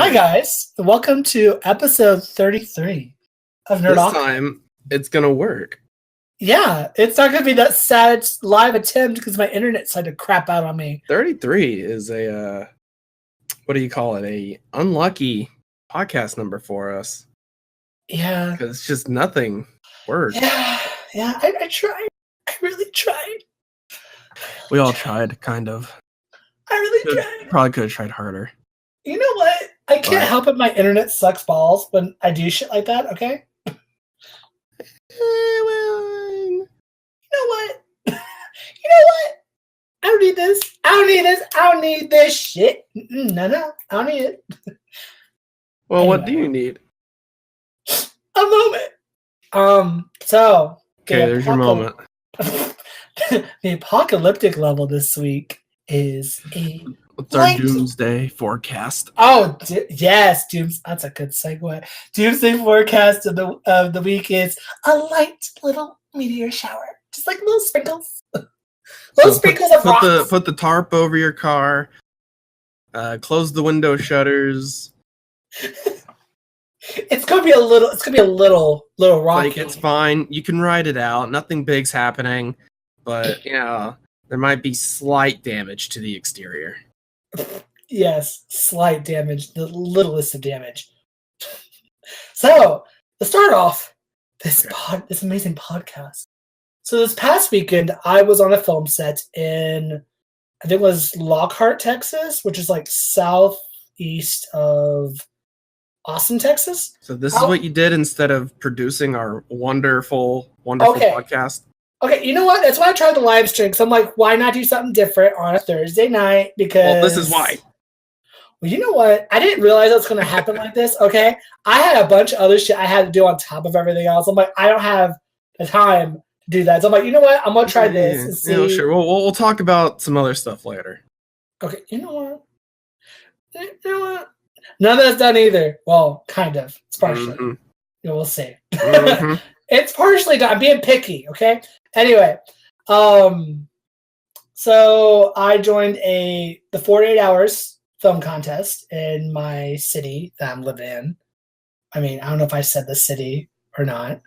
Hi guys, welcome to episode 33 of This Nerdocalypse. time, it's gonna work. Yeah, it's not going to be that sad live attempt because my internet decided to crap out on me. 33 is a, what do you call it? A unlucky podcast number for us. Yeah. Because it's just nothing worked. Yeah, I tried. I really tried. We all tried, kind of. I really tried. Probably could have tried harder. You know what? I can't help it. My internet sucks balls when I do shit like that, okay? You know what? I don't need this. I don't need this shit. No, I don't need it. Well, anyway. What do you need? A moment. So. Okay, there's your moment. The apocalyptic level this week is a... What's our doomsday forecast? Oh, yes, that's a good segue. Doomsday forecast of the week is a light little meteor shower. Just like little sprinkles. Sprinkles of rocks. Put the tarp over your car. Close the window shutters. It's gonna be a little rocky. Like, it's fine. You can ride it out. Nothing big's happening. But, there might be slight damage to the exterior. Yes, slight damage. The littlest of damage. So, to start off this amazing podcast. So this past weekend, I was on a film set in, I think it was Lockhart, Texas, which is like southeast of Austin, Texas. So this is what you did instead of producing our wonderful podcast? Okay, you know what? That's why I tried the live stream. So I'm like, why not do something different on a Thursday night? Because this is why. Well, you know what? I didn't realize it was going to happen like this, okay? I had a bunch of other shit I had to do on top of everything else. I'm like, I don't have the time to do that. So I'm like, you know what? I'm going to try this and see. Yeah, sure. We'll talk about some other stuff later. Okay, you know what? None of that's done either. Well, kind of. It's partially. Mm-hmm. We'll see. Mm-hmm. It's partially done. I'm being picky, okay? Anyway, so I joined the 48 Hours film contest in my city that I'm living in. I mean, I don't know if I said the city or not.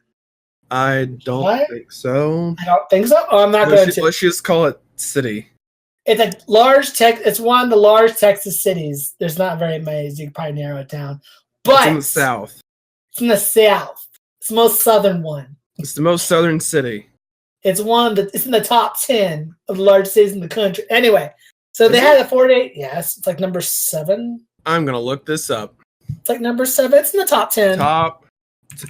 I don't think so. I don't think so? Oh, I'm not going to. Let's just call it city. It's a large it's one of the large Texas cities. There's not very many, so you can probably narrow it down. But it's in the south. It's in the south. It's the most southern one. It's the most southern city. It's it's in the top 10 of the largest cities in the country. Anyway, so they had a 48. Yes, it's like number 7. I'm gonna look this up. It's like number 7. It's in the top 10.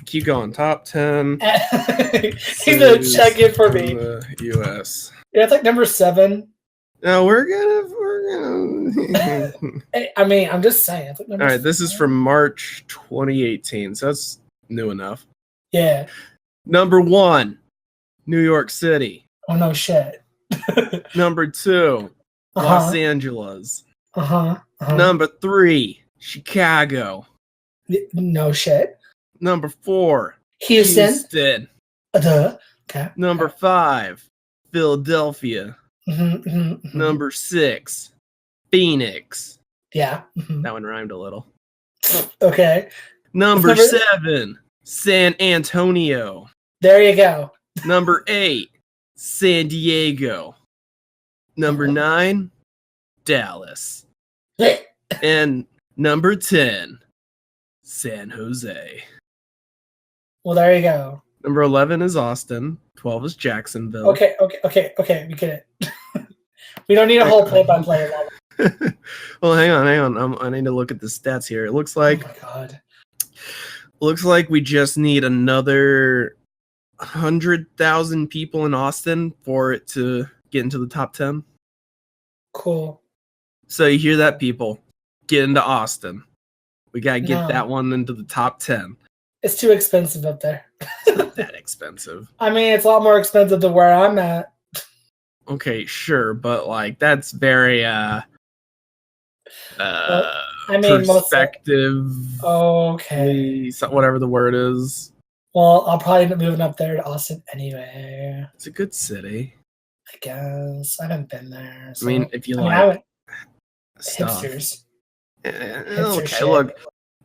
Keep going. Top 10. He's gonna check it for me. The U.S. Yeah, it's like number 7. No, we're gonna. I mean, I'm just saying. It's like all right, this is from March 2018, so that's new enough. Yeah. Number 1, New York City. Oh no shit. Number 2, Los Angeles. Number 3, Chicago. No shit. Number 4, Houston. Okay. Number 5, Philadelphia. Number 6, Phoenix. Yeah. That one rhymed a little. Okay. Number 7, San Antonio. There you go. Number 8, San Diego. Number 9, Dallas. And number 10, San Jose. Well, there you go. Number 11 is Austin. 12 is Jacksonville. Okay. We get it. We don't need a whole play-by-play level. Well, hang on. I need to look at the stats here. It looks like... Oh, my God. Looks like we just need another 100,000 people in Austin for it to get into the top 10. Cool. So you hear that, people? Get into Austin. We got to get that one into the top 10. It's too expensive up there. It's not that expensive. I mean, it's a lot more expensive than where I'm at. Okay, sure, but like that's very perspective. Okay. Whatever the word is. Well, I'll probably end up moving up there to Austin anyway. It's a good city. I guess. I haven't been there. So. I mean, if you like stuff. Hipsters. Okay, look,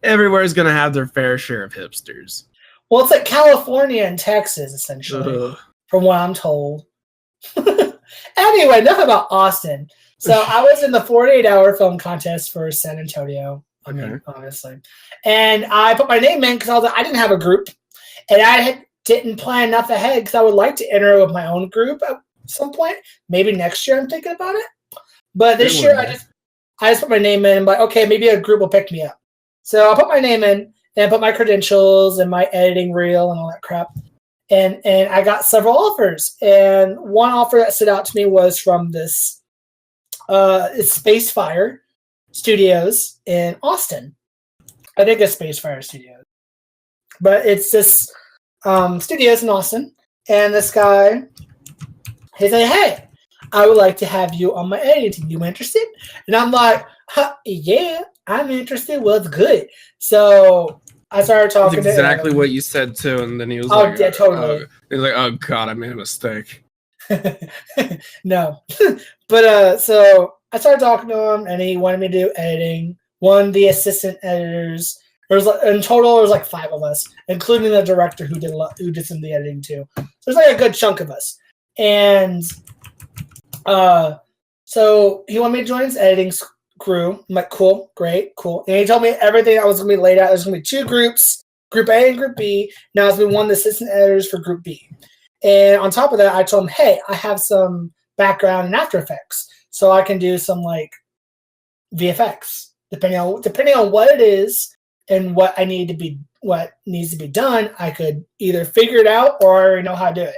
everywhere's gonna have their fair share of hipsters. Well, it's like California and Texas, essentially, from what I'm told. Anyway, enough about Austin. So I was in the 48-hour film contest for San Antonio. I mean, obviously. And I put my name in because I didn't have a group. And I didn't plan enough ahead because I would like to enter with my own group at some point. Maybe next year I'm thinking about it. But this year I just put my name in. I'm like, okay, maybe a group will pick me up. So I put my name in and put my credentials and my editing reel and all that crap. And I got several offers. And one offer that stood out to me was from this it's Spacefire Studios in Austin. I think it's Spacefire Studios. But it's this studios in Austin. And this guy, he said, hey, I would like to have you on my editing team. You interested? And I'm like, yeah, I'm interested. Well, it's good. So I started talking That's exactly what you said too, and then he was like, yeah, totally. He's like, oh god, I made a mistake. No. But so I started talking to him and he wanted me to do editing. One of the assistant editors. There was in total there was like 5 of us, including the director who did some of the editing too. So there's like a good chunk of us. And so he wanted me to join his editing crew. I'm like, cool, great, cool. And he told me everything that was going to be laid out. There's going to be 2 groups, Group A and Group B. Now it's been one of the assistant editors for Group B. And on top of that, I told him, hey, I have some background in After Effects, so I can do some like VFX, depending on what it is and what needs to be done. I could either figure it out or I already know how to do it.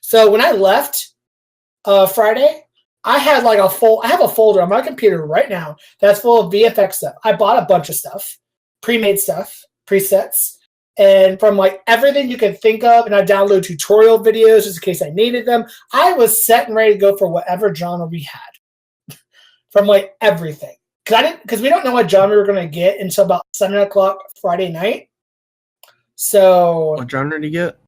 So when I left Friday, I had like I have a folder on my computer right now that's full of VFX stuff. I bought a bunch of stuff, pre-made stuff, presets, and from like everything you can think of, and I downloaded tutorial videos just in case I needed them. I was set and ready to go for whatever genre we had from like everything. Because we don't know what genre we're going to get until about 7 o'clock Friday night. So what genre did you get?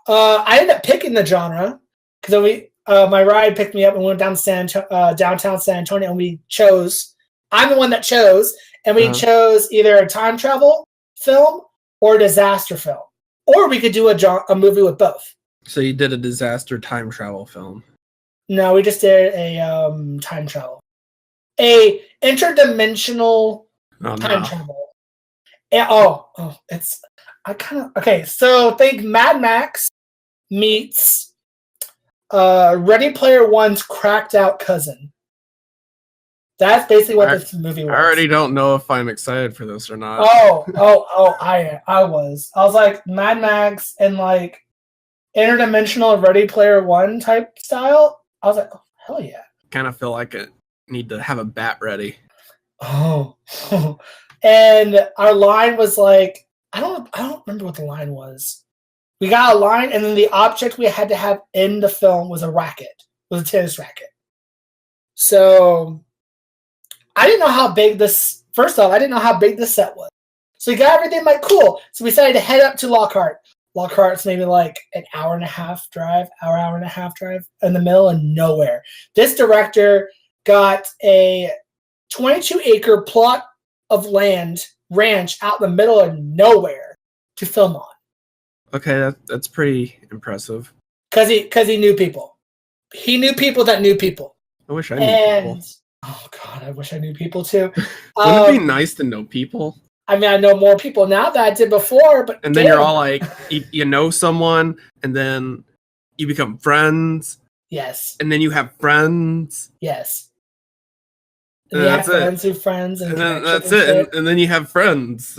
I ended up picking the genre because my ride picked me up and went down to downtown San Antonio, and we chose. I'm the one that chose, and we chose either a time travel film or a disaster film, or we could do a movie with both. So you did a disaster time travel film? No, we just did a time travel, a interdimensional time travel. And, it's okay. So think Mad Max meets Ready Player One's cracked out cousin. That's basically what this movie was. I already don't know if I'm excited for this or not. I was. I was like Mad Max and like interdimensional Ready Player One type style. I was like, oh, hell yeah. Kind of feel like I need to have a bat ready. Oh. And our line was like, I don't remember what the line was. We got a line, and then the object we had to have in the film was a tennis racket. So I didn't know how big this. First off, I didn't know how big this set was. So we got everything like cool. So we decided to head up to Lockhart. Lockhart's maybe like an hour and a half drive in the middle of nowhere. This director got a 22-acre plot of land ranch out in the middle of nowhere to film on. Okay, that's pretty impressive. Because he knew people. He knew people that knew people. I wish I knew people. Oh god, I wish I knew people too. Wouldn't it be nice to know people? I mean, I know more people now than I did before, but and then you're all like, you know someone, and then you become friends. Yes. And then you have friends. Yes. And that's it. Friends who friends, and then that's it. And then you have friends.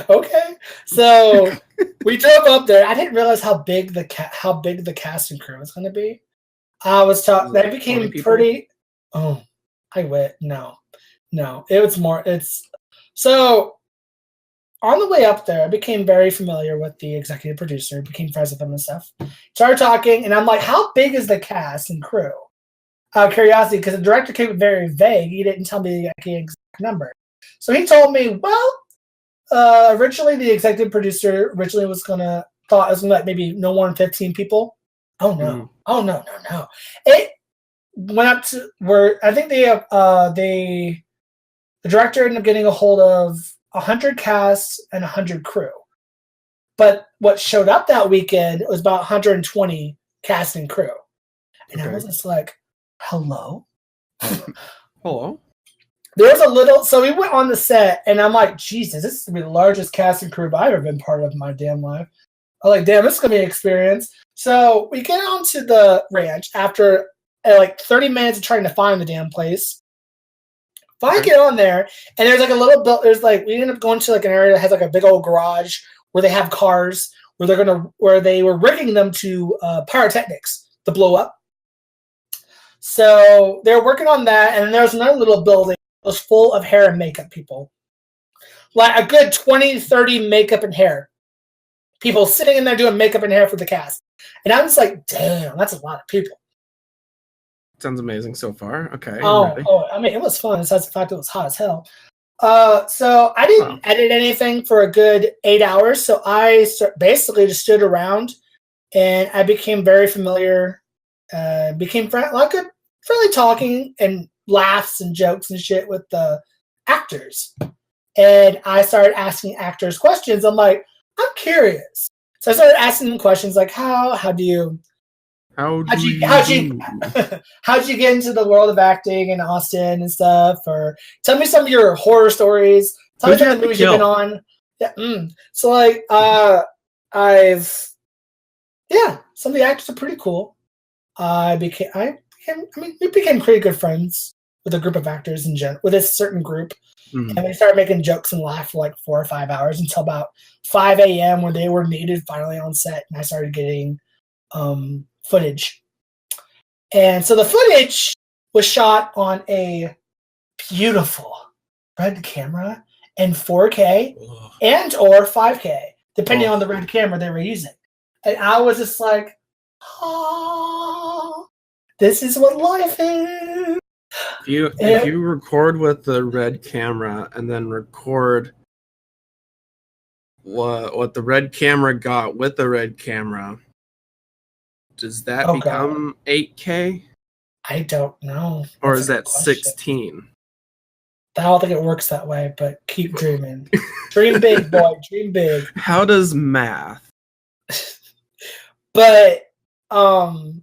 Okay, so we drove up there. I didn't realize how big the cast and crew was going to be. I was talking. That became pretty. Oh, I went. No, it was more. It's so on the way up there. I became very familiar with the executive producer. Became friends with him and stuff. Started talking, and I'm like, "How big is the cast and crew?" Out of curiosity, because the director came very vague. He didn't tell me the exact number. So he told me, well. Originally, the executive producer was gonna like maybe no more than 15 people. Oh no! Oh no! went up to where I think the director ended up getting a hold of 100 casts and 100 crew. But what showed up that weekend was about 120 cast and crew. And I was just like, hello? Hello? There was a little, so we went on the set, and I'm like, Jesus, this is going to be the largest cast and crew I've ever been part of in my damn life. I'm like, damn, this is going to be an experience. So we get onto the ranch after like 30 minutes of trying to find the damn place. Finally get on there, and there's like a little we ended up going to like an area that has like a big old garage where they have cars where they were rigging them to pyrotechnics to blow up. So they were working on that, and then there was another little building that was full of hair and makeup people. Like a good 20, 30 makeup and hair people sitting in there doing makeup and hair for the cast. And I'm just like, damn, that's a lot of people. Sounds amazing so far. Okay. I mean, it was fun besides the fact it was hot as hell. So I didn't edit anything for a good 8 hours. So I basically just stood around, and I became very familiar. Became friendly talking and laughs and jokes and shit with the actors. And I started asking actors questions. I'm like, I'm curious. So I started asking them questions like, how'd you get into the world of acting in Austin and stuff? Or tell me some of your horror stories. Tell me some of the movies you've been on. Yeah. So like, some of the actors are pretty cool. We became pretty good friends with a group of actors in general, with a certain group. Mm-hmm. And we started making jokes and laugh for like 4 or 5 hours until about 5 a.m. when they were needed finally on set, and I started getting footage. And so the footage was shot on a beautiful red camera in 4K and or 5K, depending on the red camera they were using. And I was just like, this is what life is. If you record with the red camera and then record what the red camera got with the red camera, does that become 8K? I don't know. Or is that 16? I don't think it works that way, but keep dreaming. Dream big, boy. Dream big. How does math? But, so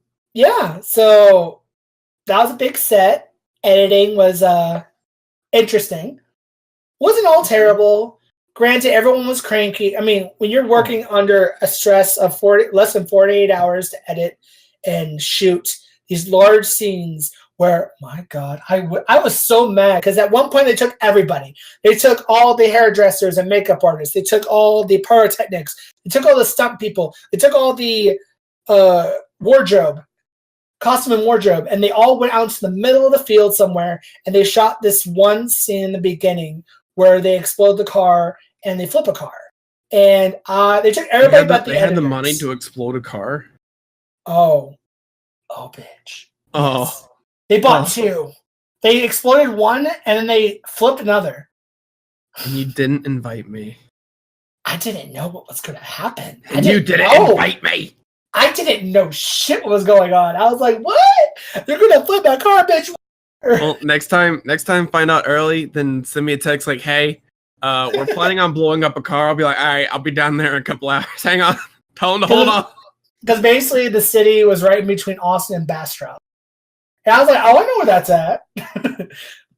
that was a big set. Editing was interesting. Wasn't all terrible. Granted, everyone was cranky. I mean, when you're working under a stress of less than 48 hours to edit and shoot these large scenes where, my God, I was so mad because at one point they took everybody. They took all the hairdressers and makeup artists. They took all the pyrotechnics. They took all the stunt people. They took all the costume and wardrobe, and they all went out into the middle of the field somewhere, and they shot this one scene in the beginning where they explode the car and they flip a car. And they took everybody but the editors. They had the money to explode a car? Oh, bitch. Oh. Yes. They bought two. They exploded one, and then they flipped another. And you didn't invite me. I didn't know what was going to happen. And you didn't invite me. I didn't know shit what was going on. I was like, what? They're going to flip my car, bitch. Well, next time, find out early, then send me a text like, hey, we're planning on blowing up a car. I'll be like, all right, I'll be down there in a couple hours. Hang on. Tell them to hold on. Because basically the city was right in between Austin and Bastrop. And I was like, oh, I know where that's at.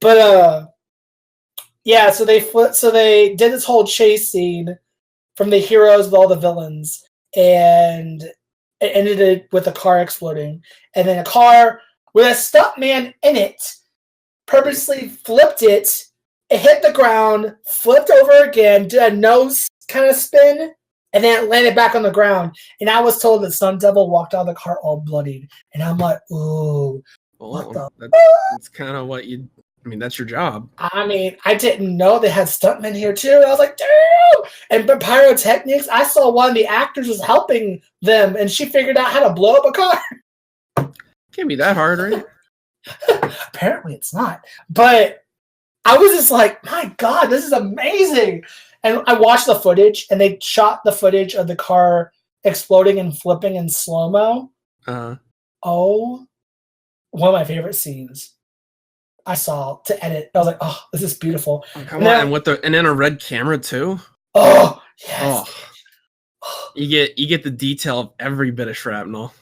But, so they did this whole chase scene from the heroes with all the villains. And it ended with a car exploding. And then a car with a stuntman in it purposely flipped it. It hit the ground, flipped over again, did a nose kind of spin, and then it landed back on the ground. And I was told that Sun Devil walked out of the car all bloodied. And I'm like, ooh. That's kind of what that's your job. I mean, I didn't know they had stuntmen here too. I was like, damn! And pyrotechnics, I saw one of the actors was helping them, and she figured out how to blow up a car. Can't be that hard, right? Apparently it's not. But I was just like, my God, this is amazing. And I watched the footage, and they shot the footage of the car exploding and flipping in slow-mo. Uh-huh. Oh one of my favorite scenes I saw to edit. I was like, oh, this is beautiful. Oh, come on, and then a red camera too. Oh yes. Oh. You get the detail of every bit of shrapnel.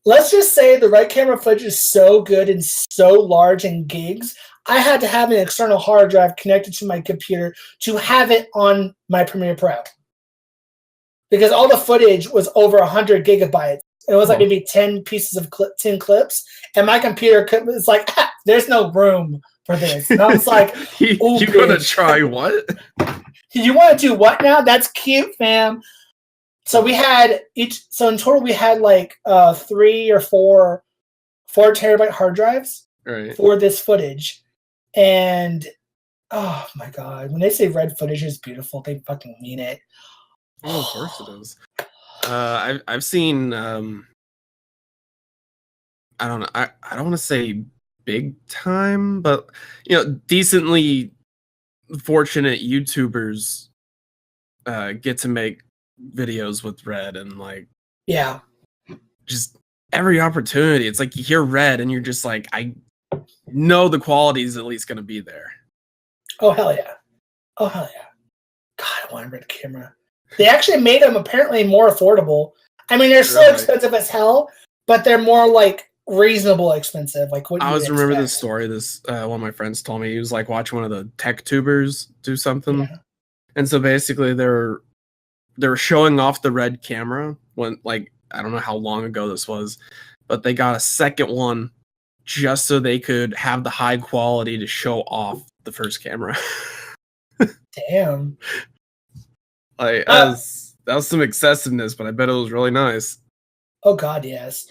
Let's just say the red camera footage is so good and so large in gigs. I had to have an external hard drive connected to my computer to have it on my Premiere Pro. Because all the footage was over 100 gigabytes. It was like maybe 10 pieces of 10 clips. And my computer was like, there's no room for this. And I was like, you want to try what? You want to do what now? That's cute, fam. So we had so in total we had like 3 or 4 terabyte hard drives for this footage. And oh my God, when they say red footage is beautiful, they fucking mean it. Oh, of course it is. I've seen I don't know, I don't want to say big time, but decently fortunate YouTubers get to make videos with red, and like just every opportunity. It's like you hear red and you're just like, I know the quality is at least gonna be there. Oh hell yeah. God, I want a red camera. They actually made them apparently more affordable. I mean, they're still expensive as hell, but they're more like reasonable expensive. Like what I always remember this story. One of my friends told me. He was like watching one of the tech tubers do something, and so basically they were showing off the red camera when, like, I don't know how long ago this was, but they got a second one just so they could have the high quality to show off the first camera. Damn. Like that was some excessiveness, but I bet it was really nice. Oh God, yes.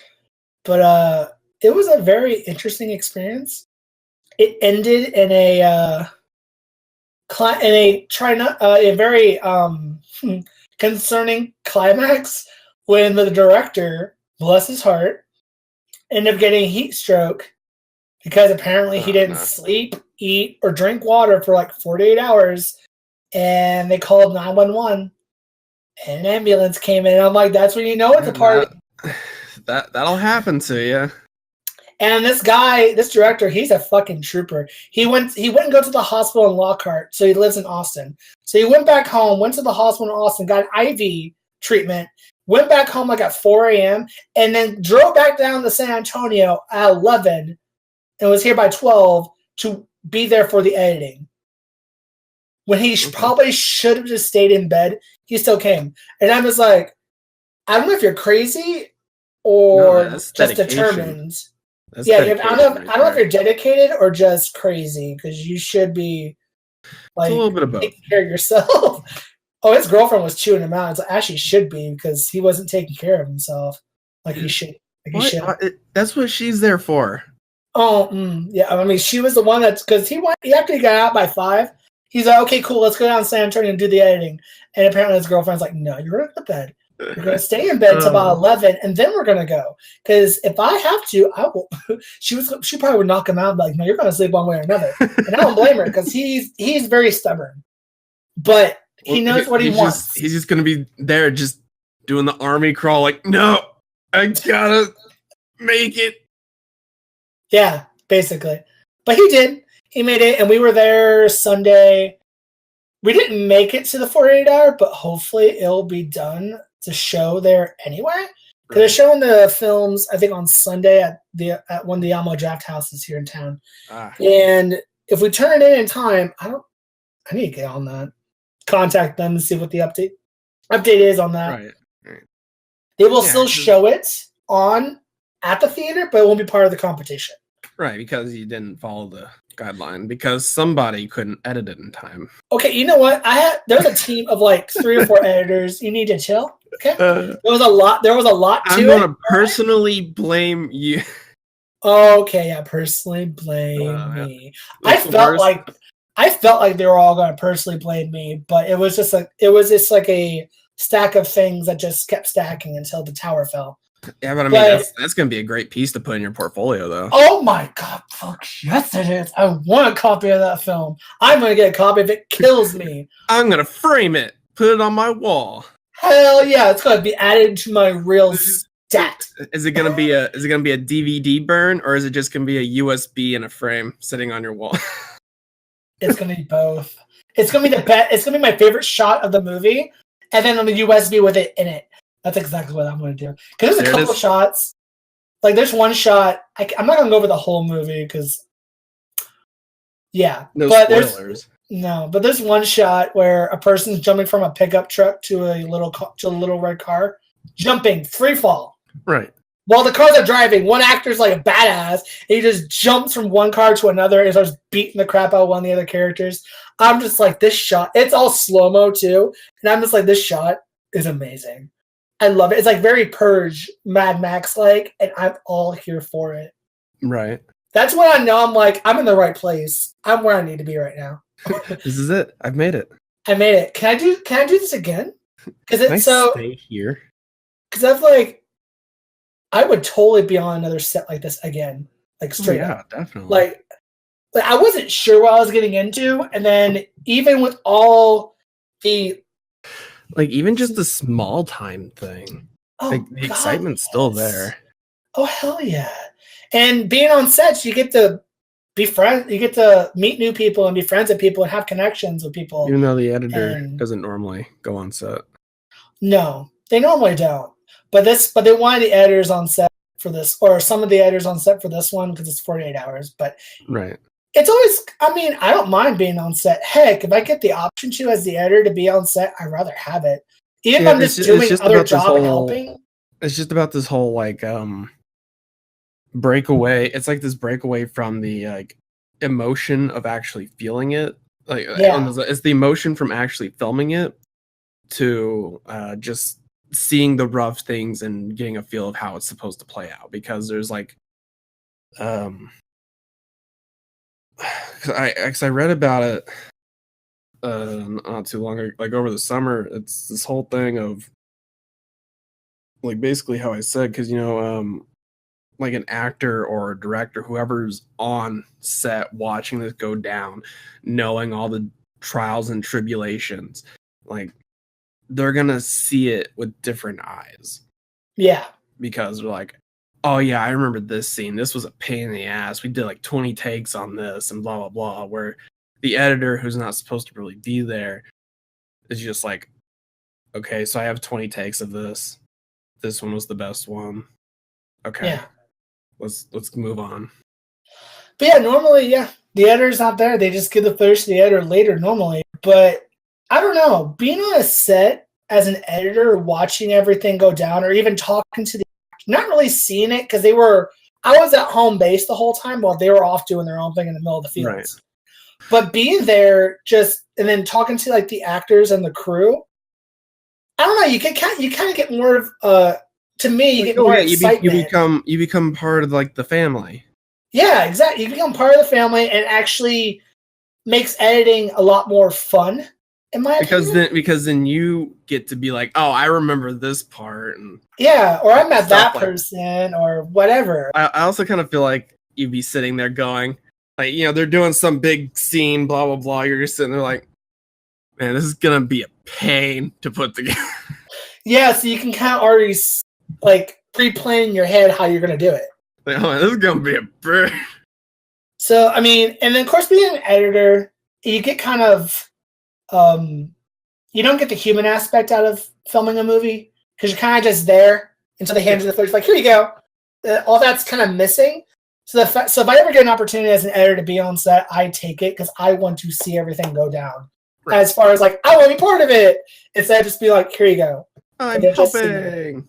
But it was a very interesting experience. It ended in a very concerning climax when the director, bless his heart, ended up getting heat stroke because apparently he didn't sleep, eat, or drink water for like 48 hours. And they called 911, and an ambulance came in. And I'm like, that's when you know it's a party. That'll happen to you. And this director, he's a fucking trooper. He went and go to the hospital in Lockhart, so he lives in Austin. So he went back home, went to the hospital in Austin, got an IV treatment, went back home like at 4 a.m., and then drove back down to San Antonio at 11, and was here by 12 to be there for the editing. When he probably should have just stayed in bed, he still came. And I'm just like, I don't know if you're crazy or just determined. I don't know if you're dedicated or just crazy, because you should be like a little bit of both. Taking care of yourself. Oh, his girlfriend was chewing him out. It's like, actually should be, because he wasn't taking care of himself like he should. That's what she's there for. Oh, yeah. I mean, she was the one because he actually got out by 5. He's like, okay, cool, let's go down to San Antonio and do the editing. And apparently his girlfriend's like, no, you're going to bed. You're going to stay in bed until about 11, and then we're going to go. Because if I have to, I will. She probably would knock him out and be like, no, you're going to sleep one way or another. And I don't blame her, because he's very stubborn. But he knows what he wants. He's just going to be there just doing the army crawl like, no, I got to make it. Yeah, basically. But he did. He made it, and we were there Sunday. We didn't make it to the 48-hour, but hopefully it'll be done to show there anyway. Because they're showing the films, I think, on Sunday at one of the Alamo Draft Houses here in town. And if we turn it in time, I need to get on that. Contact them and see what the update is on that. Right. They will still show it at the theater, but it won't be part of the competition. Right, because you didn't follow the guideline, because somebody couldn't edit it in time. Okay, you know what? There's a team of like 3 or 4 editors. You need to chill. Okay, there was a lot to it. I'm gonna personally blame you. Okay, yeah, personally blame me. I felt like they were all gonna personally blame me, but it was just like a stack of things that just kept stacking until the tower fell. Yeah, but I mean, that's going to be a great piece to put in your portfolio, though. Oh my God, fuck yes it is. I want a copy of that film. I'm going to get a copy if it kills me. I'm going to frame it, put it on my wall. Hell yeah, it's going to be added to my reels dat. Is it gonna be a DVD burn, or is it just gonna be a USB in a frame sitting on your wall? It's gonna be both. It's gonna be it's gonna be my favorite shot of the movie, and then on the USB with it in it. That's exactly what I'm gonna do. Because there's a couple shots. Like there's one shot. I'm not gonna go over the whole movie because, yeah, no but spoilers. But there's one shot where a person's jumping from a pickup truck to a little red car, jumping free fall. Right. While the cars are driving, one actor's like a badass, and he just jumps from one car to another and starts beating the crap out of one of the other characters. I'm just like, this shot, it's all slow-mo too, and I'm just like, this shot is amazing. I love it. It's like very Purge, Mad Max-like, and I'm all here for it. Right. That's when I know I'm like, I'm in the right place. I'm where I need to be right now. This is it. I've made it. I made it. Can I do this again? Because it's stay here. Because I would totally be on another set like this again. Like straight up. Definitely. Like I wasn't sure what I was getting into, and then even with all the even just the small time thing. The excitement's still there. Oh hell yeah. And being on sets, you get to be friends, you get to meet new people and be friends with people and have connections with people. Even though the editor doesn't normally go on set. No, they normally don't. But they wanted the editors on set for this, or some of the editors on set for this one because it's 48 hours. But right, it's always. I mean, I don't mind being on set. Heck, if I get the option to as the editor to be on set, I'd rather have it. Even if I'm just doing other job and helping. It's just about this whole breakaway. It's like this breakaway from the emotion of actually feeling it. It's the emotion from actually filming it to just seeing the rough things and getting a feel of how it's supposed to play out, because there's I read about it not too long ago, over the summer. It's this whole thing of basically how I said, because an actor or a director, whoever's on set watching this go down, knowing all the trials and tribulations, they're gonna see it with different eyes. Yeah. Because they're like, oh yeah, I remember this scene. This was a pain in the ass. We did 20 takes on this and blah, blah, blah. Where the editor, who's not supposed to really be there, is just like, okay, so I have 20 takes of this. This one was the best one. Okay. Yeah. Let's move on. But yeah, normally, the editor's not there. They just give the footage to the editor later normally. But I don't know, being on a set as an editor, watching everything go down, or even talking to not really seeing it, because I was at home base the whole time while they were off doing their own thing in the middle of the fields. Right. But being there and then talking to the actors and the crew, I don't know, you kind of get more of to me, you get more excitement. You become part of the family. Yeah, exactly. You become part of the family, and actually makes editing a lot more fun. In my opinion. Because then you get to be like, oh, I remember this part, and or I met that person, or whatever. I also kind of feel like you'd be sitting there going, they're doing some big scene, blah blah blah. You're just sitting there like, man, this is gonna be a pain to put together. Yeah, so you can kind of already pre-plan in your head how you're gonna do it. Oh, this is gonna be a burn. So I mean, and then of course being an editor, you get kind of you don't get the human aspect out of filming a movie, because you're kind of just there until they hand you the footage. Here you go. All that's kind of missing. So if I ever get an opportunity as an editor to be on set, I take it, because I want to see everything go down. Right. As far as I want to be part of it, instead of just be like, here you go. I'm helping.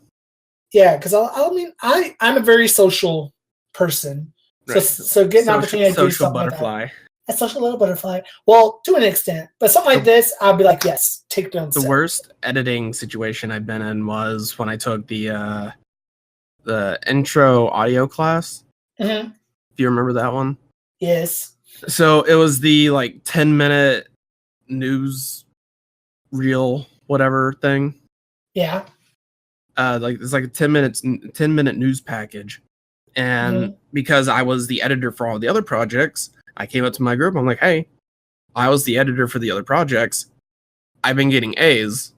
Yeah, because I'm a very social person. Right. So getting an opportunity to do something butterfly. Like that. A social little butterfly. Well, to an extent. But something like this, I'll be like, yes, take it on set. The worst editing situation I've been in was when I took the intro audio class. Mm-hmm. Do you remember that one? Yes. So it was the 10-minute news reel whatever thing. Yeah. It's a 10-minute news package. And because I was the editor for all the other projects, I came up to my group. I'm like, hey, I was the editor for the other projects. I've been getting A's,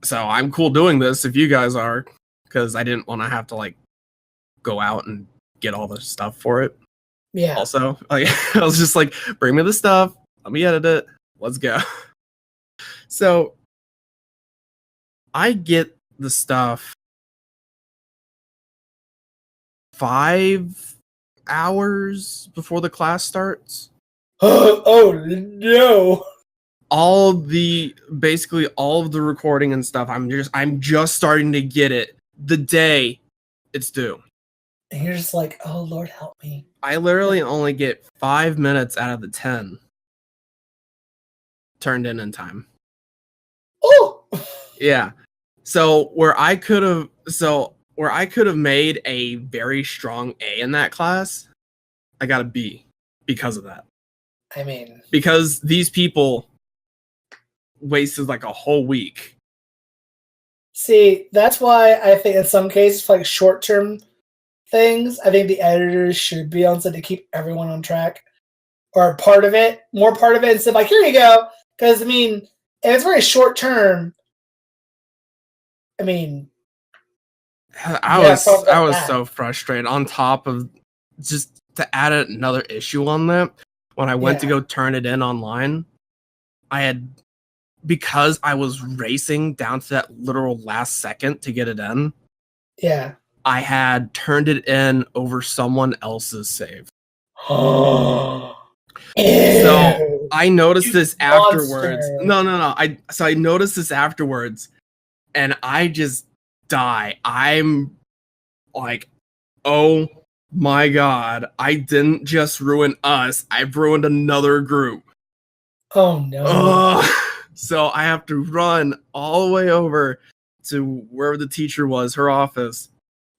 so I'm cool doing this if you guys are, because I didn't want to have to like go out and get all the stuff for it. Yeah. Also, like, I was just like, bring me the stuff, let me edit it, let's go. So I get the stuff 5 hours before the class starts. Oh no. Basically all of the recording and stuff, I'm just starting to get it the day it's due. And you're just like, oh Lord help me. I literally only get 5 minutes out of the 10 turned in time. Oh Yeah. So where I could have made a very strong A in that class, I got a B because of that. I mean, because these people wasted like a whole week. See, that's why I think in some cases, for like short-term things, I think the editors should be on set to keep everyone on track, or more part of it, instead of like, here you go. Because I mean, if it's very short-term, I mean, I was so frustrated. On top of just to add another issue on that, when I went to go turn it in online, because I was racing down to that literal last second to get it in. Yeah. I had turned it in over someone else's save. Oh. So I noticed this afterwards. No. I noticed this afterwards, and I just die. I'm like, oh my god, I didn't just ruin us, I've ruined another group. Oh no. So I have to run all the way over to wherever the teacher was, her office.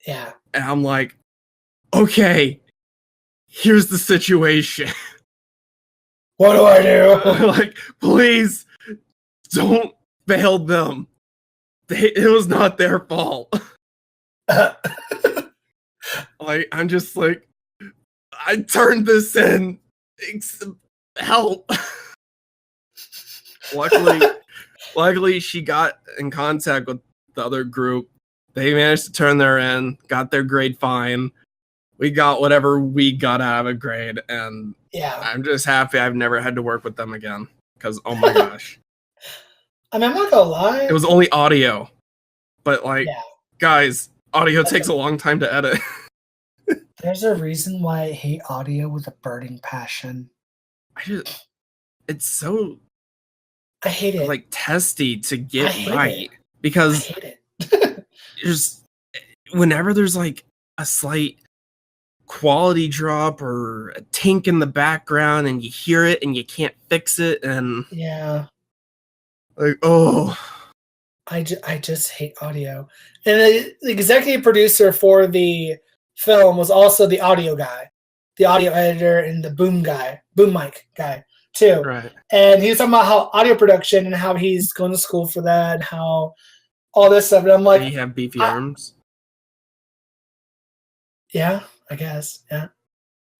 Yeah. And I'm like, okay, here's the situation. What do I do? Like, please don't fail them. It was not their fault. Like, I'm just like, I turned this in. Help. Luckily, she got in contact with the other group. They managed to turn their in, got their grade fine. We got whatever we got out of a grade, and yeah, I'm just happy I've never had to work with them again. Because, oh my gosh. I mean, I'm not gonna lie. It was only audio. But, like, guys, audio takes a long time to edit. There's a reason why I hate audio with a burning passion. It's so... I hate it. Like, testy to get right. Because I hate it. whenever there's, like, a slight quality drop or a tink in the background and you hear it and you can't fix it, and... Yeah. Like, oh... I just hate audio. And the executive producer for the film was also the audio guy, the audio editor, and the boom mic guy too. Right. And he was talking about how audio production and how he's going to school for that and how all this stuff. And I'm like, do you have beefy arms? Yeah, I guess. Yeah.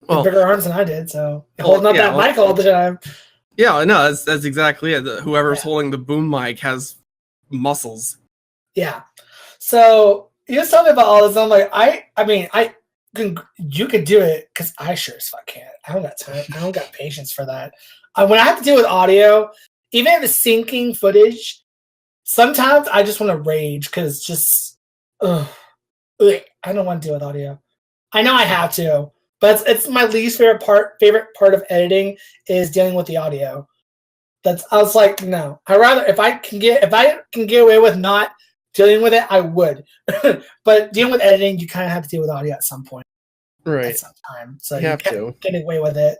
Well, bigger arms than I did, so holding up that mic all the time. Yeah, I know. That's exactly it. Whoever's holding the boom mic has muscles. Yeah. So he was telling me about all this. And I'm like, you could do it because I sure as fuck can't. I don't got time. I don't got patience for that. When I have to deal with audio, even if it's syncing footage, sometimes I just want to rage because just, I don't want to deal with audio. I know I have to, but it's my least favorite part of editing is dealing with the audio. I was like, no. If I can get away with not dealing with it, I would. But dealing with editing, you kind of have to deal with audio at some point. Right. At some time. So you have to get away with it.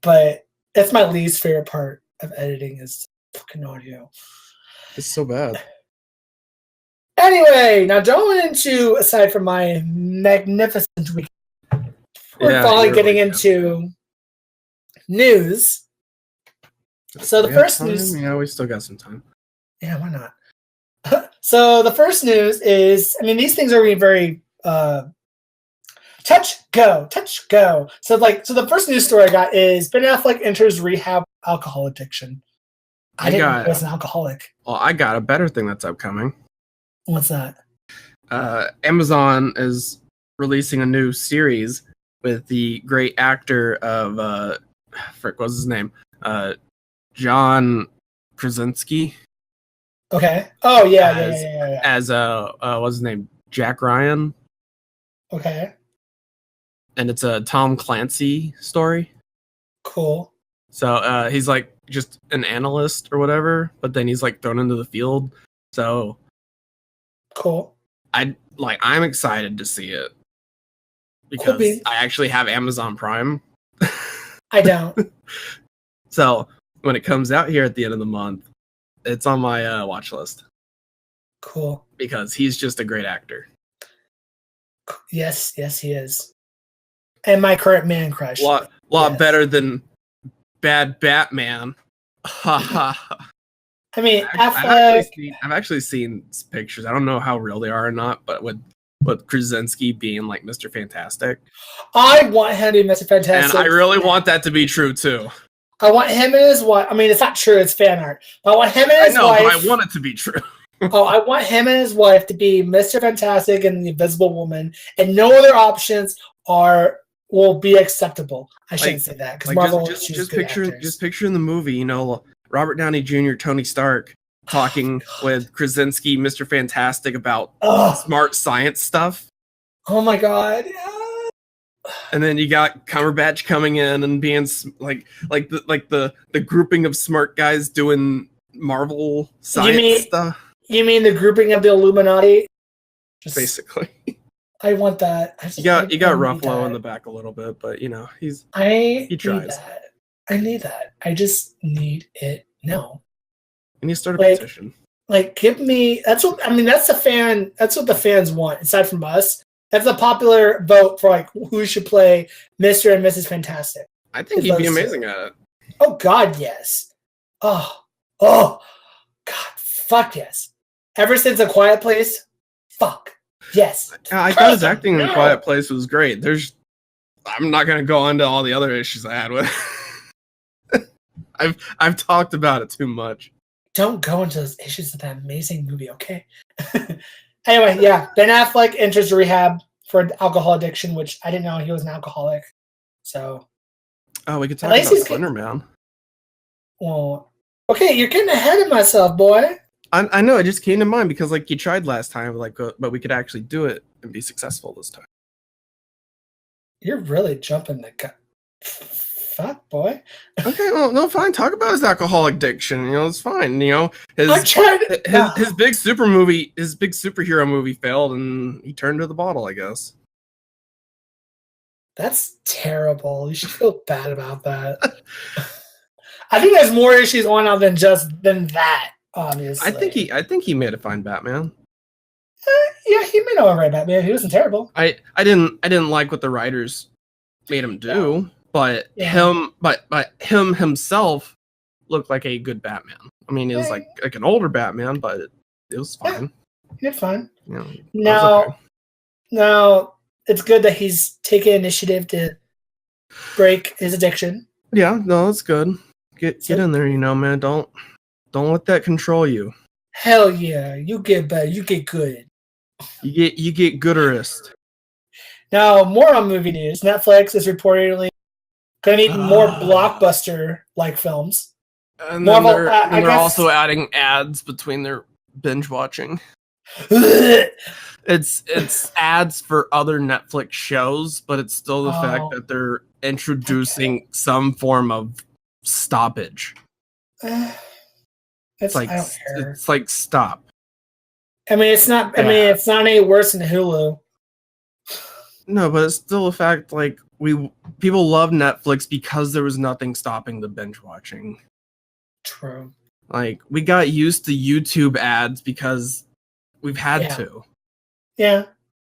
But it's my least favorite part of editing is fucking audio. It's so bad. Anyway, now going into, aside from my magnificent week, we're finally getting into news. So the first news... Yeah, we still got some time. Yeah, why not? So the first news is, these things are very touch, go. So the first news story I got is Ben Affleck enters rehab alcohol addiction. I didn't know he was an alcoholic. Well, I got a better thing that's upcoming. What's that? Amazon is releasing a new series with the great actor of frick, what's his name? John Krasinski. Okay. Oh yeah. As what's his name? Jack Ryan. Okay. And it's a Tom Clancy story. Cool. So he's like just an analyst or whatever, but then he's like thrown into the field. So cool. I'm excited to see it because cool, I actually have Amazon Prime. I don't. So when it comes out here at the end of the month, it's on my watch list. Cool. Because he's just a great actor. Yes, he is. And my current man crush. Lot better than Bad Batman. I mean, I've actually seen pictures. I don't know how real they are or not, but with Krasinski being like Mr. Fantastic. I want him to be Mr. Fantastic. And I really want that to be true too. I want him and his wife. I mean, it's not true, it's fan art. But I want him and his wife. But I want it to be true. I want him and his wife to be Mr. Fantastic and the Invisible Woman, and no other options will be acceptable. I shouldn't say that because Marvel just picture in the movie, Robert Downey Jr., Tony Stark talking with Krasinski, Mr. Fantastic about smart science stuff. Oh my god! And then you got Cumberbatch coming in and being like the grouping of smart guys doing Marvel science stuff. You mean the grouping of the Illuminati? Basically. I want that. You got Ruffalo in the back a little bit, but he tries. I need that. I just need it now. And you start a petition. Give me. That's what the fans want. Aside from us, that's a popular vote for who should play Mr. and Mrs. Fantastic. I think he'd be amazing at it. Oh God, yes. Oh God, fuck yes. Ever since A Quiet Place, fuck yes. I thought his acting in A Quiet Place was great. I'm not gonna go into all the other issues I had with it. I've talked about it too much. Don't go into those issues of that amazing movie, okay? Anyway, yeah, Ben Affleck enters rehab for alcohol addiction, which I didn't know he was an alcoholic. So, we could talk about Slenderman. Well, okay, you're getting ahead of myself, boy. I know, it just came to mind because you tried last time, but we could actually do it and be successful this time. You're really jumping the gun. Fuck, boy. Okay, well, no, fine. Talk about his alcoholic addiction. It's fine. His big superhero movie failed, and he turned to the bottle, I guess. That's terrible. You should feel bad about that. I think there's more issues going on than that. Obviously, I think he made a fine Batman. Yeah, he made a right Batman. He wasn't terrible. I didn't like what the writers made him do, but him himself looked like a good Batman. I mean, it was like an older Batman, but it was fine. He did fine. Now, it's good that he's taking initiative to break his addiction. Yeah, no, it's good. Get in there, man. Don't let that control you. Hell yeah, you get better. You get good. You get gooderist. Now, more on movie news. Netflix is reportedly going to make more blockbuster-like films. And they're also adding ads between their binge watching. It's ads for other Netflix shows, but it's still the fact that they're introducing some form of stoppage. I don't care. It's like stop. I mean, it's not. It's not any worse than Hulu. No, but it's still a fact. People love Netflix because there was nothing stopping the binge watching. True. We got used to YouTube ads because we've had to. Yeah.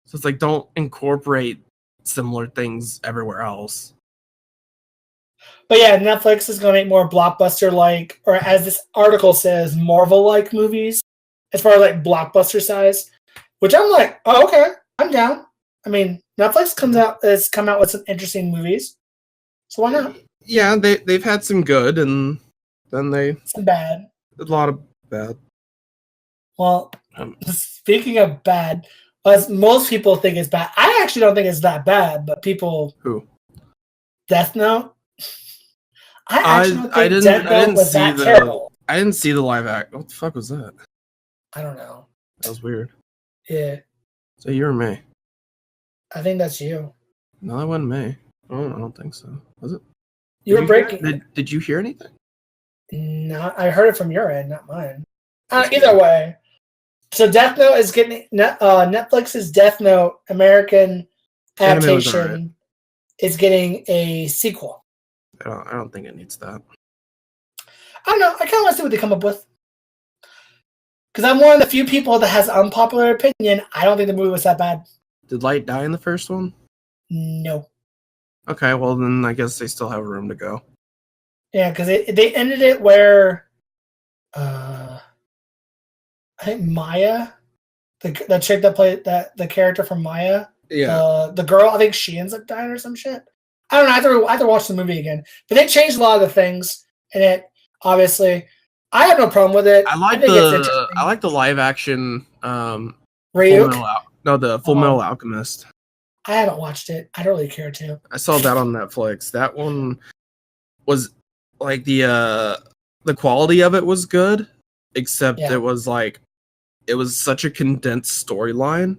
So it's don't incorporate similar things everywhere else. But yeah, Netflix is going to make more blockbuster-like, or as this article says, Marvel-like movies, as far as blockbuster size. Which I'm like, oh, okay, I'm down. I mean, Netflix has come out with some interesting movies, so why not? Yeah, they've had some good, and then some bad. A lot of bad. Well, speaking of bad, As most people think it's bad. I actually don't think it's that bad, but people. Who? Death Note. I actually don't think I Death Note didn't was see that terrible. I didn't see the live act. What the fuck was that? I don't know. That was weird. Yeah. So you or me? I think that's you. No, that wasn't me. I don't think so. Was it? You were breaking. Did you hear anything? No, I heard it from your end, not mine. Either way. So Death Note is getting Netflix's Death Note American adaptation is getting a sequel. I don't think it needs that. I don't know. I kind of want to see what they come up with. Because I'm one of the few people that has an unpopular opinion. I don't think the movie was that bad. Did Light die in the first one? No. Okay, well then I guess they still have room to go. Yeah, because they ended it where I think Maya, the chick that played the character from Maya, the girl, I think she ends up dying or some shit. I don't know. I have to watch the movie again. But they changed a lot of the things in it. Obviously, I have no problem with it. I like the live action Full Metal Alchemist. I haven't watched it. I don't really care to. I saw that on Netflix. That one was like the quality of it was good, except it was such a condensed storyline.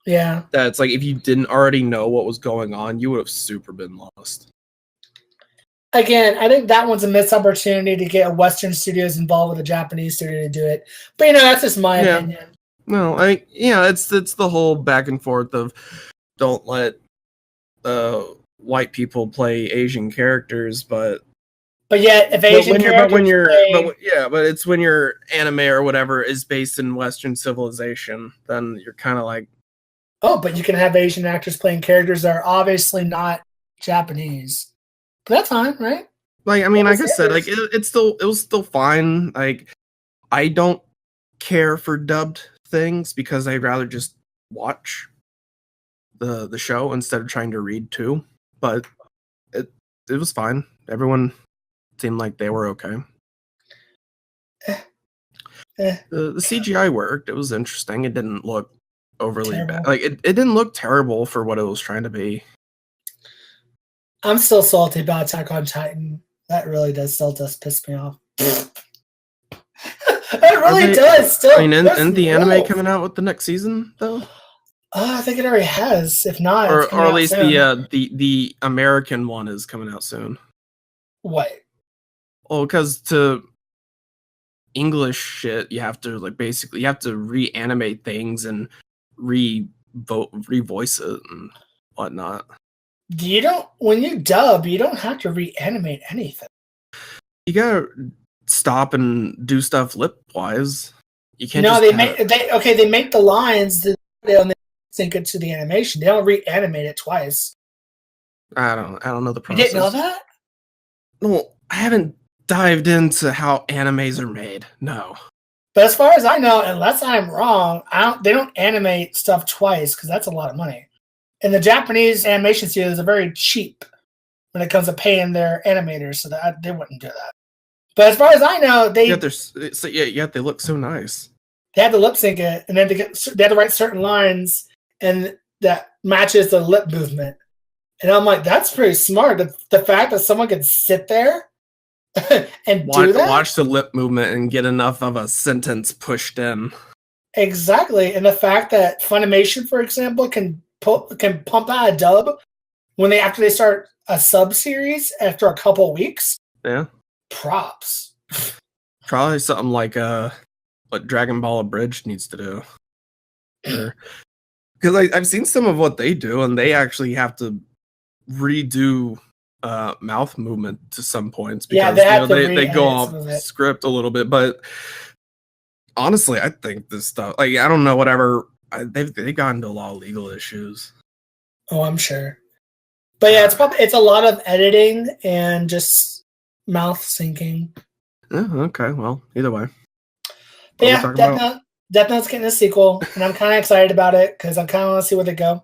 Yeah. That it's like if you didn't already know what was going on, you would have super been lost. Again, I think that one's a missed opportunity to get Western studios involved with a Japanese studio to do it. But that's just my opinion. No, it's the whole back and forth of don't let white people play Asian characters, but yet if Asian but it's when your anime or whatever is based in Western civilization, then you're kind of like, oh, but you can have Asian actors playing characters that are obviously not Japanese. But that's fine, right? Like, I mean, like I said, like it was still fine. Like, I don't care for dubbed things because I'd rather just watch the show instead of trying to read too. But it was fine. Everyone seemed like they were okay. The CGI worked. It was interesting. It didn't look overly bad. Like it didn't look terrible for what it was trying to be. I'm still salty about Attack on Titan. That really does piss me off. It really does. Still, I mean, isn't the anime coming out with the next season though? I think it already has. If not, or at least the American one is coming out soon. What? Well, because to English shit, you have to basically reanimate things and revoice it and whatnot. When you dub, you don't have to reanimate anything. You gotta stop and do stuff lip wise. You can't. No, they make the lines and they sync it to the animation. They don't reanimate it twice. I don't know the process. You didn't know that? No, I haven't dived into how animes are made. No. But as far as I know, unless I'm wrong, they don't animate stuff twice because that's a lot of money. And the Japanese animation studios are very cheap when it comes to paying their animators, so that they wouldn't do that. But as far as I know, they look so nice. They have to lip sync it, and then they have to write certain lines, and that matches the lip movement. And I'm like, that's pretty smart. The fact that someone could sit there and watch the lip movement and get enough of a sentence pushed in. Exactly, and the fact that Funimation, for example, can pump out a dub after they start a sub series after a couple weeks. Yeah, props. Probably something like what Dragon Ball Abridged needs to do. Because I've seen some of what they do, and they actually have to redo mouth movement to some points because they go off script a little bit. But honestly, I think this stuff, I don't know, whatever. They've gotten into a lot of legal issues. Oh, I'm sure. But yeah, it's a lot of editing and just mouth syncing. Okay, well, either way. But yeah, Death Note's getting a sequel, and I'm kind of excited about it because I kind of want to see where they go.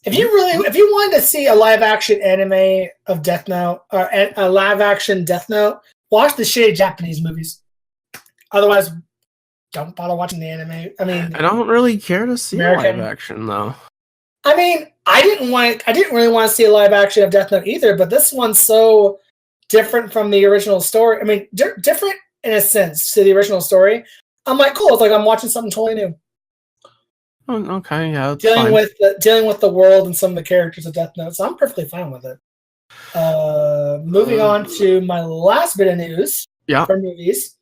If you wanted to see a live action anime of Death Note or a live action Death Note, watch the shitty Japanese movies. Otherwise, don't bother watching the anime. I mean, I don't really care to see American. live action though. I mean, I didn't really want to see a live action of Death Note either, but this one's so different from the original story. I mean, different in a sense to the original story. I'm like, cool. It's like I'm watching something totally new. Oh, okay, yeah, that's Dealing fine. with the world and some of the characters of Death Note, so I'm perfectly fine with it. Moving on to my last bit of news for movies.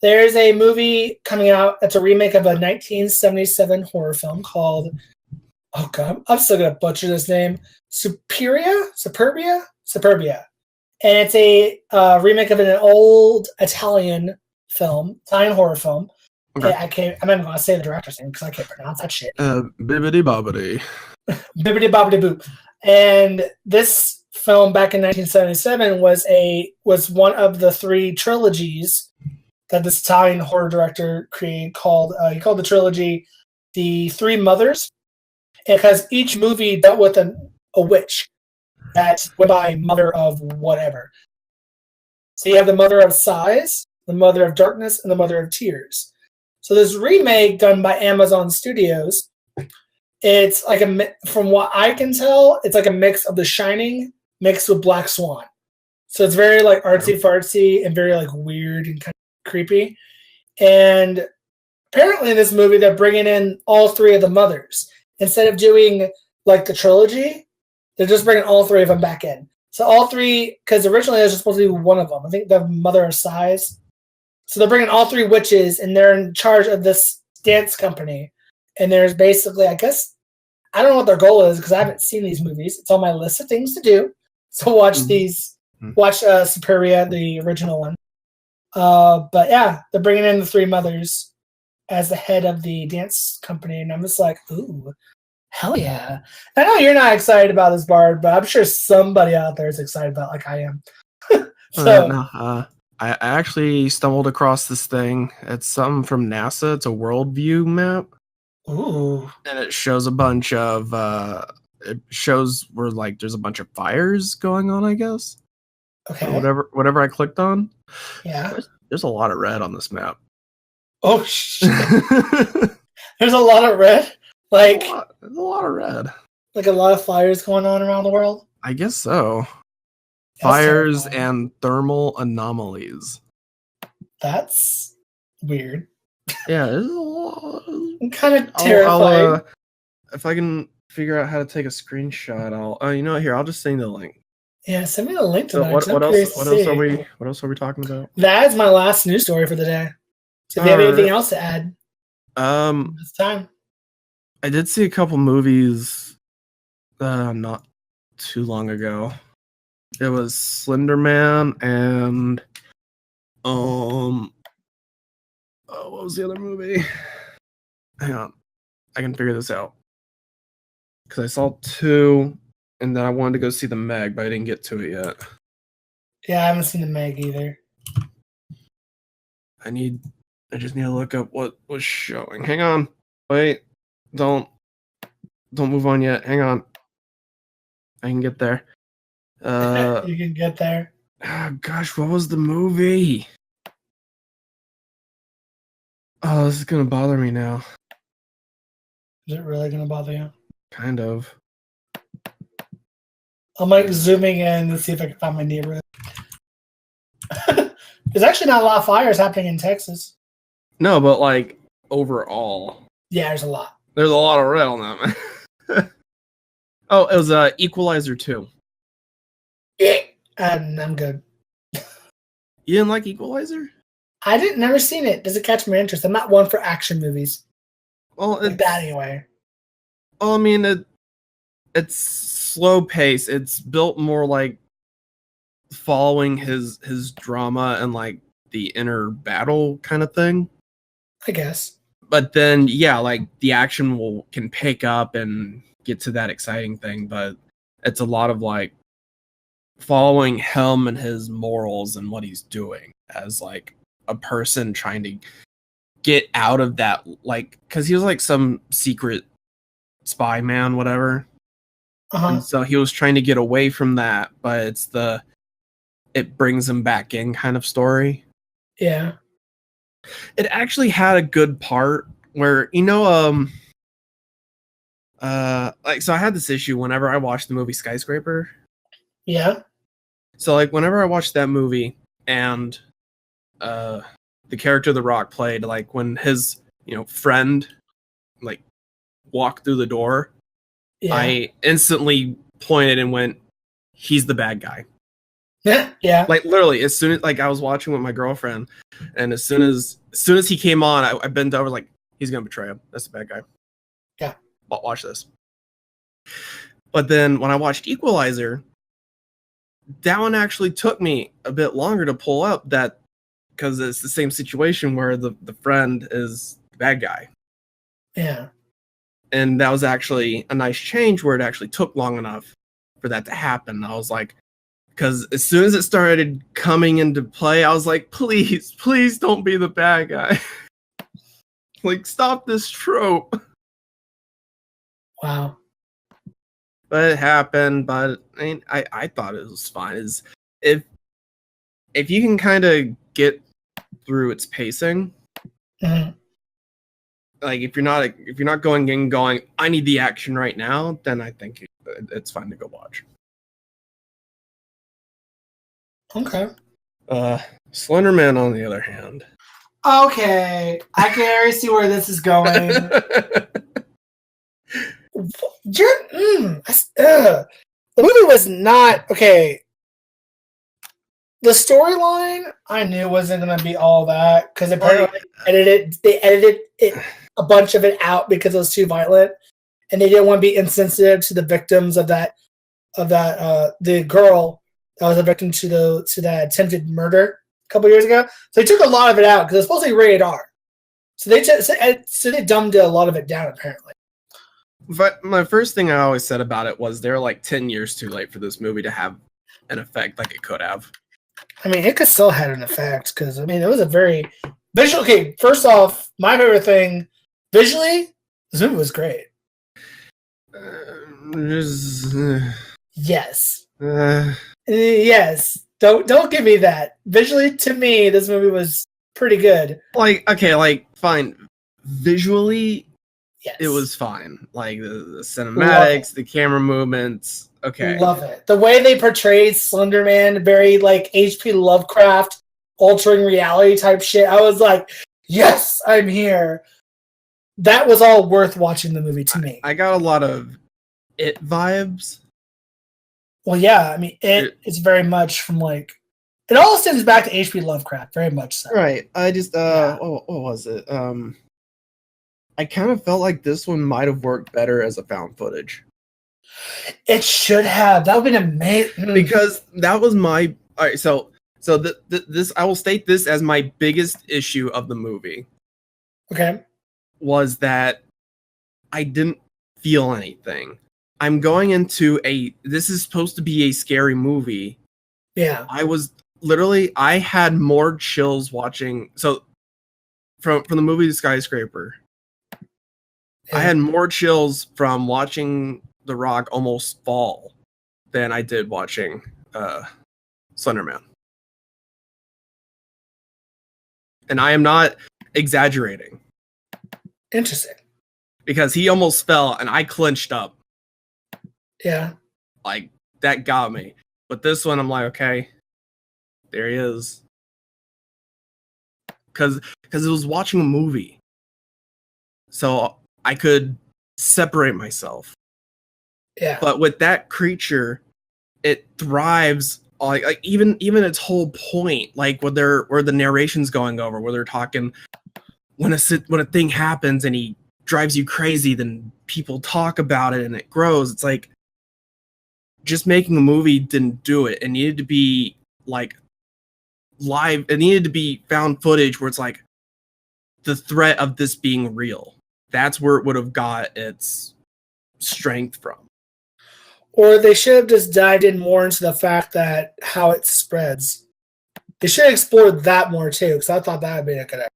There's a movie coming out that's a remake of a 1977 horror film called, oh god, I'm still gonna butcher this name, Superbia, and it's a remake of an old Italian horror film. Okay. I'm not even gonna say the director's name because I can't pronounce that shit. Bibbidi bobbidi. Bibbidi bobbidi boop. And this film back in 1977 was one of the 3 trilogies that this Italian horror director created. He called the trilogy The Three Mothers, because each movie dealt with a witch that went by Mother of whatever. So you have the Mother of Sighs, the Mother of Darkness, and the Mother of Tears. So this remake done by Amazon Studios, it's like from what I can tell, it's like a mix of The Shining mixed with Black Swan. So it's very like artsy fartsy and very like weird and kind of creepy. And apparently in this movie, they're bringing in all 3 of the mothers. Instead of doing like the trilogy, they're just bringing all 3 of them back in. So all 3, because originally it was just supposed to be one of them. I think the Mother of Sighs. So they're bringing all 3 witches, and they're in charge of this dance company. And there's basically, I guess, I don't know what their goal is because I haven't seen these movies. It's on my list of things to do. So watch Superbia, the original one. But yeah, they're bringing in the 3 mothers as the head of the dance company, and I'm just like, ooh, hell yeah. I know you're not excited about this, Bard, but I'm sure somebody out there is excited about it like I am. I actually stumbled across this thing. It's something from NASA. It's a worldview map. Ooh. And it shows a bunch of it shows where like there's a bunch of fires going on, I guess. Okay. Whatever I clicked on. Yeah. There's a lot of red on this map. Oh shit. There's a lot of red? Like there's a lot of red. Like a lot of fires going on around the world? I guess so. That's fires terrifying. And thermal anomalies. That's weird. Yeah, it's a lot. Kind of terrifying. If I can figure out how to take a screenshot, I'll. You know what? Here, I'll just send you the link. Yeah, send me the link to So that. what else are we talking about? That is my last news story for the day. So if you have anything else to add, it's time. I did see a couple movies not too long ago. It was Slenderman and what was the other movie? Hang on, I can figure this out because I saw 2, and then I wanted to go see the Meg, but I didn't get to it yet. Yeah, I haven't seen the Meg either. I just need to look up what was showing. Hang on, wait, don't move on yet. Hang on, I can get there. You can get there. Oh gosh, what was the movie? Oh, this is gonna bother me now. Is it really gonna bother you? Kind of. I'm like zooming in to see if I can find my neighborhood. There's actually not a lot of fires happening in Texas. No, but like overall. Yeah, there's a lot. There's a lot of red on that. Oh, it was Equalizer 2. Yeah, I'm good. You didn't like Equalizer? I never seen it. Does it catch my interest? I'm not one for action movies. Well, like that anyway. Well, I mean, it's slow pace. It's built more like following his drama and like the inner battle kind of thing, I guess. But then, yeah, like the action can pick up and get to that exciting thing, but it's a lot of like following him and his morals and what he's doing as like a person trying to get out of that, like, because he was like some secret spy man, whatever. And so he was trying to get away from that, but it brings him back in kind of story. Yeah. It actually had a good part where, like, so I had this issue whenever I watched the movie Skyscraper. Yeah. So, like, whenever I watched that movie and the character The Rock played, like, when his, friend, like, walked through the door, Yeah. I instantly pointed and went, he's the bad guy. Yeah. Like, literally, as soon as, like, I was watching with my girlfriend, and as soon as he came on, I bent over, like, he's gonna betray him. That's the bad guy. Yeah. Watch this. But then when I watched Equalizer, that one actually took me a bit longer to pull up, that because it's the same situation where the friend is the bad guy. Yeah. And that was actually a nice change where it actually took long enough for that to happen. I was like, because as soon as it started coming into play, I was like, please don't be the bad guy. Like, stop this trope. Wow. But it happened. But I mean, I thought it was fine. Is if you can kind of get through its pacing, like if you're not going, I need the action right now, then I think it's fine to go watch. Okay. Slenderman, on the other hand. Okay, I can already see where this is going. The movie was not okay. The storyline I knew wasn't going to be all that because apparently they edited it a bunch of it out because it was too violent, and they didn't want to be insensitive to the victims of that the girl that was a victim to that attempted murder a couple years ago. So they took a lot of it out because it's supposed to be rated R. So they dumbed a lot of it down apparently. But my first thing I always said about it was they're like 10 years too late for this movie to have an effect like it could have. I mean, it could still have an effect because I mean it was a very visual. Okay, first off, my favorite thing visually, this movie was great. Yes. Yes. Don't give me that. Visually, to me, this movie was pretty good. Like, okay, like, fine. Visually, yes, it was fine. Like, the cinematics, the camera movements, okay. Love it. The way they portrayed Slenderman, very, like, H.P. Lovecraft, altering reality type shit. I was like, yes, I'm here. That was all worth watching the movie to me. I got a lot of It vibes. Well, yeah, I mean, it's very much from, like, it all stems back to H.P. Lovecraft, very much so. Right. I just, what was it? I kind of felt like this one might have worked better as a found footage. It should have. That would have been amazing. Because that was my, all right, so this, I will state this as my biggest issue of the movie. Okay. Was that I didn't feel anything. I'm going into this is supposed to be a scary movie. Yeah. I had more chills watching. So from the movie The Skyscraper, yeah. I had more chills from watching The Rock almost fall than I did watching Slenderman. And I am not exaggerating. Interesting. Because he almost fell and I clenched up. Yeah. Like, that got me. But this one, I'm like, okay, there he is. Because it was watching a movie. So I could separate myself. Yeah. But with that creature, it thrives. Like even its whole point, like where the narration's going over, where they're talking when a thing happens and he drives you crazy, then people talk about it and it grows. It's like, just making a movie didn't do it. It needed to be like live. It needed to be found footage where it's like the threat of this being real. That's where it would have got its strength from. Or they should have just dived in more into the fact that how it spreads. They should have explored that more too, because I thought that would be a good idea.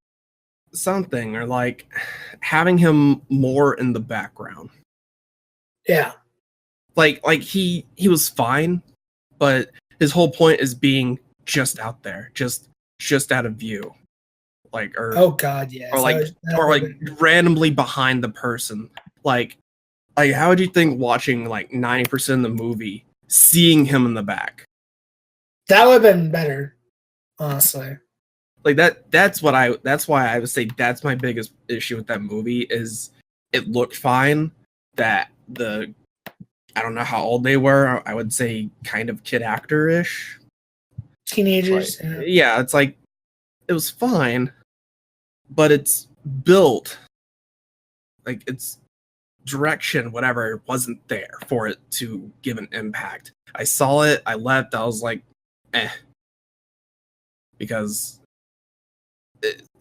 Something, or like having him more in the background. Yeah. Like he was fine, but his whole point is being just out there, just out of view. like Oh God, yes. or like randomly behind the person. Like how would you think watching like 90% of the movie, seeing him in the back? That would have been better, honestly. Like that's why I would say that's my biggest issue with that movie is it looked fine. That I don't know how old they were. I would say kind of kid actor-ish. Teenagers. Like, yeah, it's like it was fine, but it's built like its direction, whatever, wasn't there for it to give an impact. I saw it, I left, I was like, because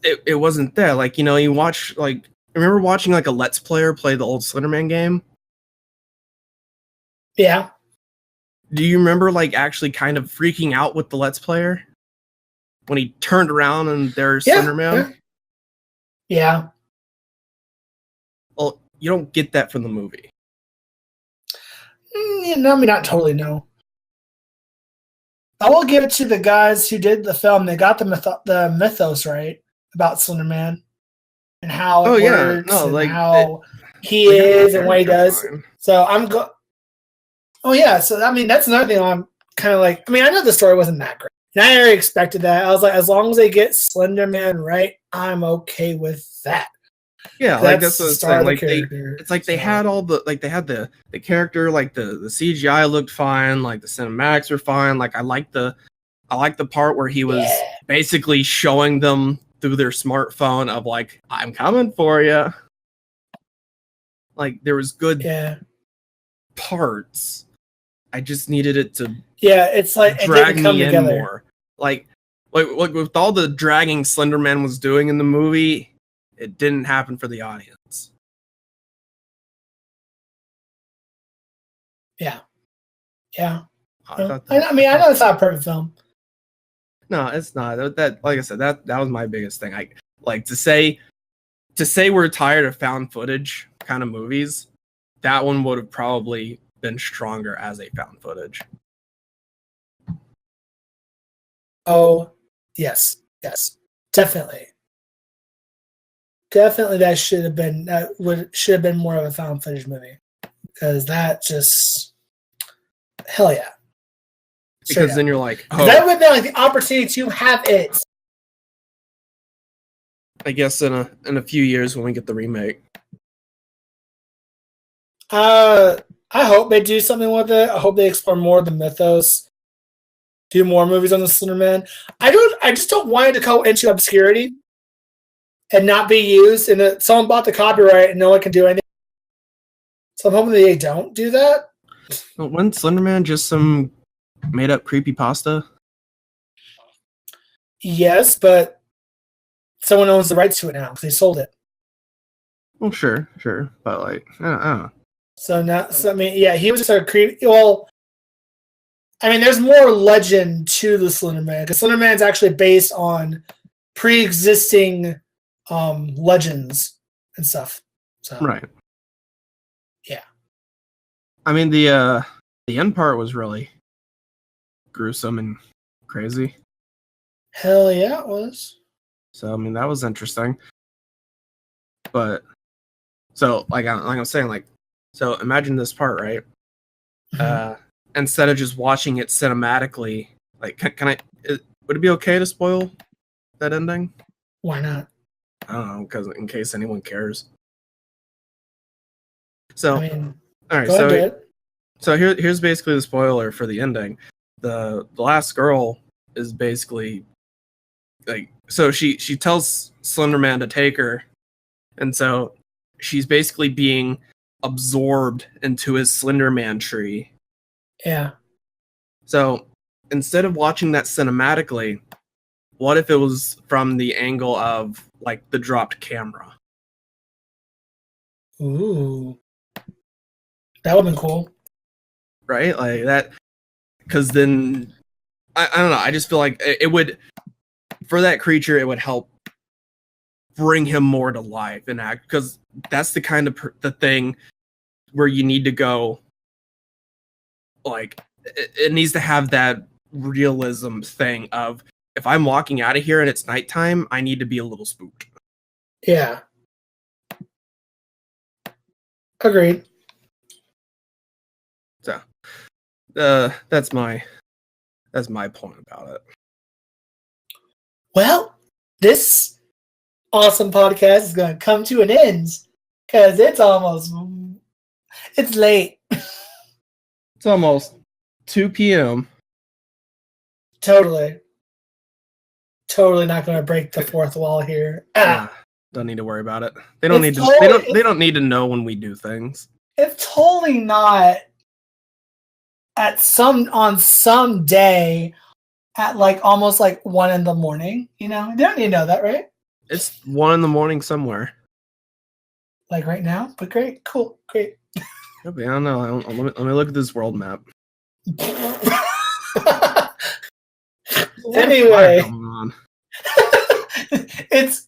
it wasn't there. Like, you watch, like, I remember watching like a Let's Player play the old Slenderman game. Yeah. Do you remember like actually kind of freaking out with the Let's Player when he turned around and there's Slenderman? Yeah. Well, you don't get that from the movie. No, I mean, not totally, no. I will give it to the guys who did the film. They got the mythos right about Slenderman and how it works and how he is and what he does. Fine. So I'm Oh yeah, so I mean that's another thing I'm kind of like. I mean, I know the story wasn't that great, and I already expected that. I was like, as long as they get Slenderman right, I'm okay with that. Yeah, like that's what I'm saying. Like they had all the they had the character, like the CGI looked fine, like the cinematics were fine. Like I like the part where he was basically showing them through their smartphone of like, I'm coming for you. Like there was good parts. I just needed it to it's like drag me in more. Like with all the dragging Slenderman was doing in the movie, it didn't happen for the audience. Yeah. I mean, I know it's not a perfect film. No, it's not. That like I said, that was my biggest thing. I like to say we're tired of found footage kind of movies. That one would have probably been stronger as a found footage. Oh, yes, definitely. That should have been more of a found footage movie because that just hell yeah. Because then you're like, that would be like the opportunity to have it. I guess in a few years when we get the remake. I hope they do something with it. I hope they explore more of the mythos. Do more movies on the Slenderman. I just don't want it to go into obscurity and not be used. And someone bought the copyright and no one can do anything. So I'm hoping they don't do that. Well, wasn't Slenderman just some made up creepypasta? Yes, but someone owns the rights to it now because they sold it. Well, sure, but like, I don't know. I mean, yeah, he was just a creepy. Well, I mean, there's more legend to the Slenderman because Slenderman's actually based on pre-existing legends and stuff. So, right. Yeah. I mean, the end part was really gruesome and crazy. Hell yeah, it was. So I mean, that was interesting. But so like I'm saying, like, so imagine this part, right? Mm-hmm. Instead of just watching it cinematically, like, can I? Would it be okay to spoil that ending? Why not? I don't know, because in case anyone cares. So, I mean, all right. So here's basically the spoiler for the ending. The last girl is basically like, so she tells Slenderman to take her, and so she's basically being absorbed into his Slenderman tree. Yeah. So instead of watching that cinematically, what if it was from the angle of like the dropped camera? Ooh. That would have been cool. Right? Like that, because then I don't know, I just feel like it would, for that creature, it would help bring him more to life and act, because that's the kind of the thing where you need to go, like, it needs to have that realism thing of if I'm walking out of here and it's nighttime, I need to be a little spooked. Yeah. Agreed. So, that's my point about it. Well, this awesome podcast is going to come to an end because it's late. It's almost 2 p.m. Totally not going to break the fourth wall here. Yeah, don't need to worry about it. They don't need to. They don't need to know when we do things. It's totally not on some day at like almost like 1 a.m. You know, they don't need to know that, right? It's 1 a.m. somewhere. Like right now, but great, cool, great. I don't know. Let me look at this world map. Anyway, it's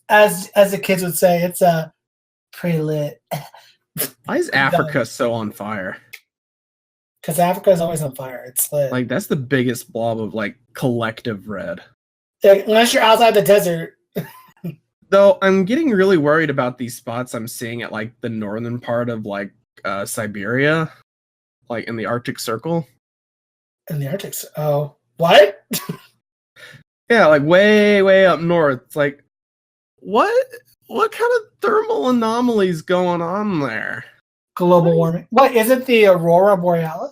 as the kids would say, it's pretty lit. Why is Africa so on fire? Because Africa is always on fire. It's lit. Like that's the biggest blob of like collective red. Unless you're outside the desert. Though I'm getting really worried about these spots I'm seeing at like the northern part of like Siberia, like in the Arctic Circle. In the Arctic? Oh, what? Yeah, like way up north. It's like, what kind of thermal anomalies going on there? Global warming. What is it? The Aurora Borealis?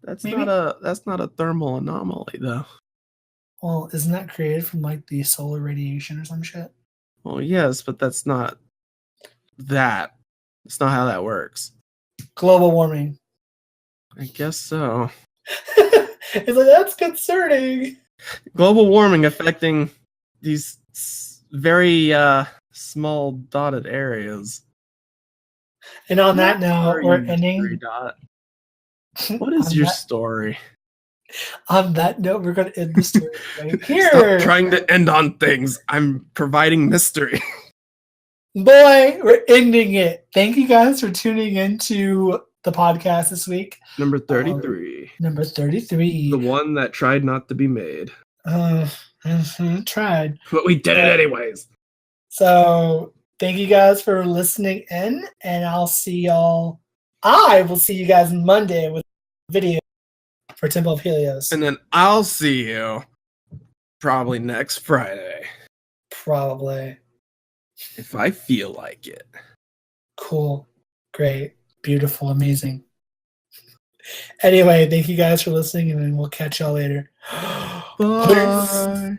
That's not a thermal anomaly though. Well, isn't that created from like the solar radiation or some shit? Well, yes, but that's not that. That's not how that works. Global warming. I guess so. It's like, that's concerning. Global warming affecting these very small dotted areas. And on that note, we're ending. What is your story? On that note, we're going to end the story right here. Stop trying to end on things. I'm providing mystery. Boy, we're ending it. Thank you guys for tuning into the podcast this week. Number 33. Number 33. The one that tried not to be made. Tried. But we did it anyways. So, thank you guys for listening in, and I will see you guys Monday with a video for Temple of Helios. And then I'll see you probably next Friday. Probably. If I feel like it. Cool. Great. Beautiful. Amazing. Anyway, thank you guys for listening, and then we'll catch y'all later. Bye.